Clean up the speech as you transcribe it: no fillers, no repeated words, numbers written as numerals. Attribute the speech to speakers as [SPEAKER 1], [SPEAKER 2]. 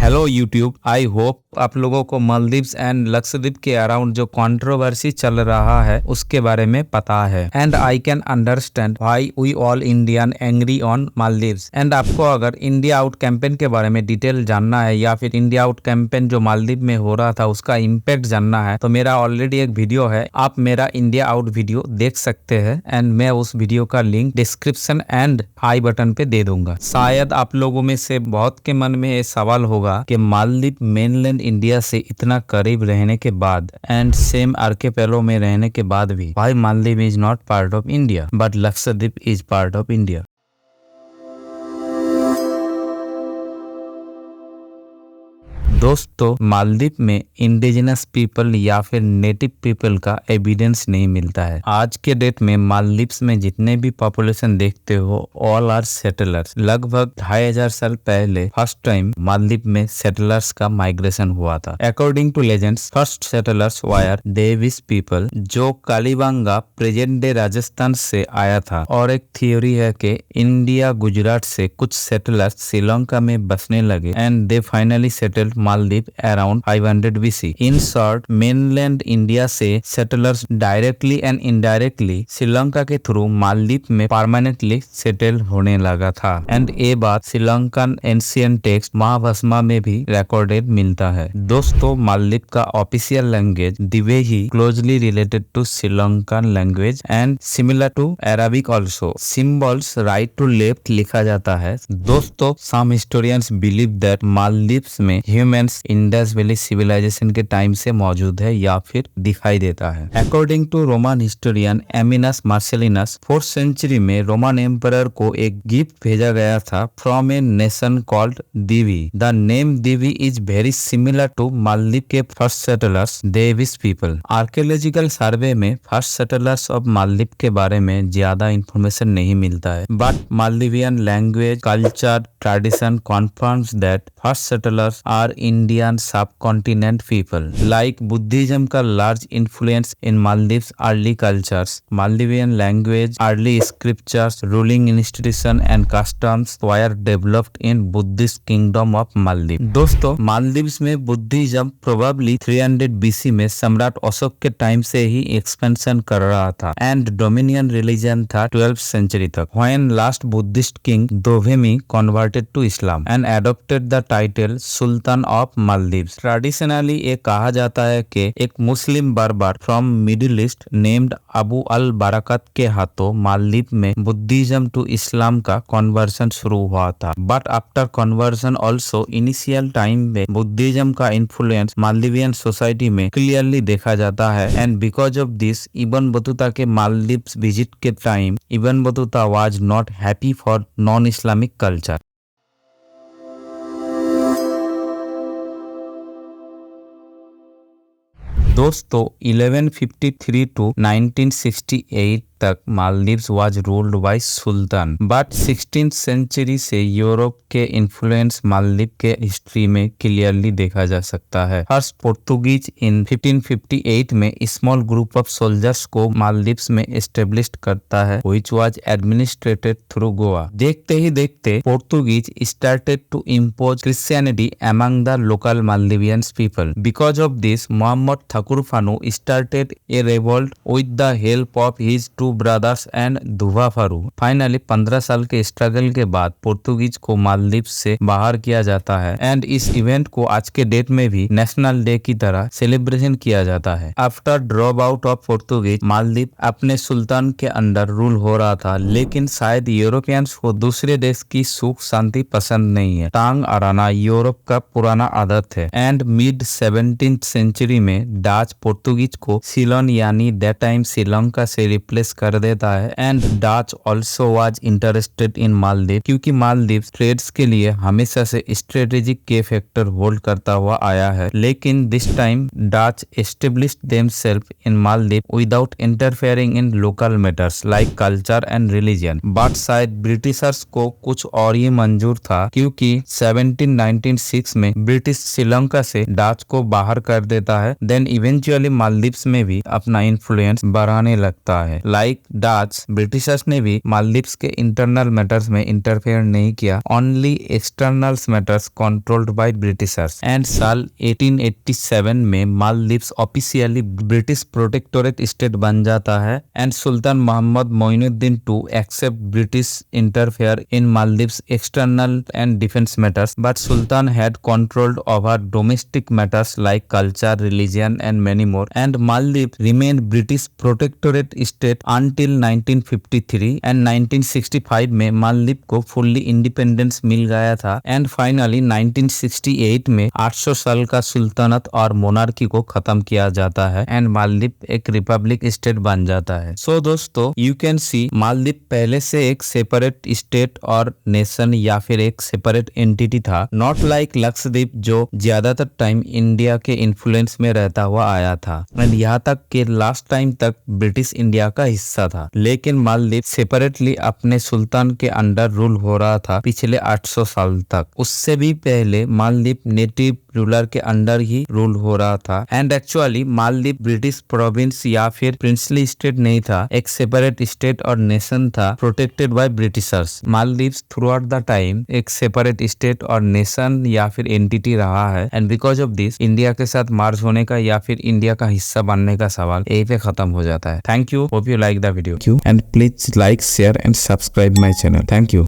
[SPEAKER 1] Hello YouTube, I hope आप लोगों को मालदीव्स एंड लक्षद्वीप के अराउंड जो कंट्रोवर्सी चल रहा है उसके बारे में पता है। And I can understand why we all Indian angry on Maldives. And आपको अगर इंडिया आउट कैंपेन के बारे में डिटेल जानना है या फिर इंडिया आउट कैंपेन जो मालदीव में हो रहा था उसका इम्पैक्ट जानना है तो मेरा ऑलरेडी एक वीडियो है, आप मेरा इंडिया आउट वीडियो देख सकते हैं। एंड मैं उस वीडियो का link description and I button पे दे दूंगा। शायद आप लोगों में से बहुत के मन में ये सवाल होगा कि मालदीव मेनलैंड इंडिया से इतना करीब रहने के बाद एंड सेम आर्किपेलो में रहने के बाद भी why Maldives is not part of India but Lakshadweep is part of India. दोस्तों, मालदीव में इंडिजिनस पीपल या फिर नेटिव पीपल का एविडेंस नहीं मिलता है। आज के डेट में मालदीव्स में जितने भी पॉपुलेशन देखते हो ऑल आर सेटलर्स। लगभग 2500 साल पहले फर्स्ट टाइम मालदीव में सेटलर्स का माइग्रेशन हुआ था। According to legends first settlers were Dhivehis people जो कालीबांगा प्रेजेंट डे राजस्थान से आया था। और एक थियोरी है कि इंडिया गुजरात से कुछ सेटलर्स श्रीलंका में बसने लगे and they finally settled Maldives around 500 BC। In short, mainland India से settlers directly and indirectly Sri Lanka के थ्रू मालदीव में परमानेंटली सेटल होने लगा था। एंड ये बात श्रीलंकन एंशिएंट टेक्स्ट महाभाषा में भी रिकॉर्डेड मिलता है। दोस्तों, मालदीव का official language Dhivehi closely related to Sri Lankan language and similar to Arabic also. Symbols right to left लिखा जाता है। दोस्तों, some historians believe that Maldives में ह्यूमन इंडस वैली सिविलाइजेशन के टाइम से मौजूद है या फिर दिखाई देता है। According to Roman historian Ammianus Marcellinus 4th century में रोमन एम्परर को एक गिफ्ट भेजा गया था from a nation called Divi. The name दिवी is very similar to Maldives के फर्स्ट सेटलर्स देविस पीपल। आर्कियोलॉजिकल सर्वे में फर्स्ट सेटलर्स ऑफ मालदीव के बारे में ज्यादा इंफॉर्मेशन नहीं मिलता है, but Maldivian language culture tradition confirms that first settlers are Indian subcontinent people. Like Buddhism का large influence in Maldives early cultures, Maldivian language, early scriptures, ruling institution and customs were developed in Buddhist kingdom of Maldives. दोस्तों, मालदीव्स में Buddhism probably 300 BC में सम्राट अशोक के time से ही expansion कर रहा था एंड डोमिनियन रिलीजन था 12th सेंचुरी तक। When last Buddhist king Dhovemi converted to Islam and adopted the title sultan of Maldives. Traditionally ये कहा जाता है कि एक Muslim Berber from Middle East named Abu al Barakat के हाथों मालदीव में बुद्धिज्म टू इस्लाम का कन्वर्सन शुरू हुआ था। But after conversion also initial time में बुद्धिज्म का इन्फ्लुएंस मालदीवियन सोसाइटी में क्लियरली देखा जाता है। And because of this Ibn Battuta के मालदीव्स विजिट के time Ibn Battuta was not happy for non Islamic culture. दोस्तों, 1153 टू 1968 तक Maldives was ruled by sultan, but 16th century से Europe के इन्फ्लुएंस मालदीव के हिस्ट्री में clearly देखा जा सकता है। फर्स्ट पोर्तुगीज इन 1558 में स्मॉल ग्रुप ऑफ सोल्जर्स को मालदीव्स में एस्टेब्लिश करता है which was administered through Goa. देखते ही देखते Portuguese started to impose Christianity among the local Maldivians people. Because of this Muhammad Thakurufaanu started a revolt with the help of his two brothers and Dhuvaafaru. Finally 15 साल के struggle के बाद पोर्तुगीज को मालदीव से बाहर किया जाता है एंड इस इवेंट को आज के डेट में भी नेशनल डे की तरह सेलिब्रेशन किया जाता है। After drop out of Portuguese, Maldives अपने सुल्तान के अंडर रूल हो रहा था, लेकिन शायद यूरोपियंस को दूसरे देश की सुख शांति पसंद नहीं है। टांग अराना यूरोप का पुराना आदत है एंड मिड 17th सेंचुरी में डच पोर्तुगीज को सीलोन यानी दैट टाइम श्रीलंका से रिप्लेस कर देता है। And Dutch also was interested in Maldives क्योंकि मालदीव ट्रेड्स के लिए हमेशा से स्ट्रेटेजिक के फैक्टर होल्ड करता हुआ आया है। लेकिन this time Dutch established themselves in Maldive without interfering in local matters like culture and religion. But शायद ब्रिटिशर्स को कुछ और ही मंजूर था क्योंकि 1796 में ब्रिटिश श्रीलंका से डच को बाहर कर देता है। देन इवेंचुअली मालदीव्स में भी अपना इन्फ्लुएंस बढ़ाने लगता है। लाइक लाइक डच, ब्रिटिशर्स ने भी मालदीव्स के इंटरनल मैटर्स में इंटरफेयर नहीं किया, only external matters controlled by Britishers. And साल 1887 में Maldives officially British protectorate state बन जाता है and sultan Mohammed Moinuddin to accept British interfere in Maldives external and defence matters, but sultan had controlled over domestic matters like culture, religion and many more, and Maldives remained British protectorate state until 1953 and 1965 में मालदीव को fully independence मिल गया था and finally 1968 में 800 साल का सुल्तानत और monarchy को खत्म किया जाता है एंड मालदीव एक रिपब्लिक स्टेट बन जाता है। सो दोस्तों यू कैन सी मालदीव पहले से एक सेपरेट स्टेट और नेशन या फिर एक सेपरेट एंटिटी था, नॉट लाइक लक्षद्वीप जो ज्यादातर टाइम इंडिया के इन्फ्लुएंस में रहता हुआ आया था एंड यहाँ तक कि लास्ट टाइम तक ब्रिटिश इंडिया का हिस्सा था, लेकिन मालदीव सेपरेटली अपने सुल्तान के अंडर रूल हो रहा था पिछले 800 साल तक। उससे भी पहले मालदीव नेटिव रूलर के अंडर ही रूल हो रहा था and actually Maldives British province या फिर प्रिंसली स्टेट नहीं था, एक सेपरेट स्टेट और नेशन था protected by Britishers. Maldives through out the time एक सेपरेट स्टेट और नेशन या फिर एंटिटी रहा है and because of this India के साथ मार्च होने का या फिर इंडिया का हिस्सा बनने का सवाल यही पे खत्म हो जाता है। Thank you, hope you like the video and please like share and subscribe my channel. Thank you.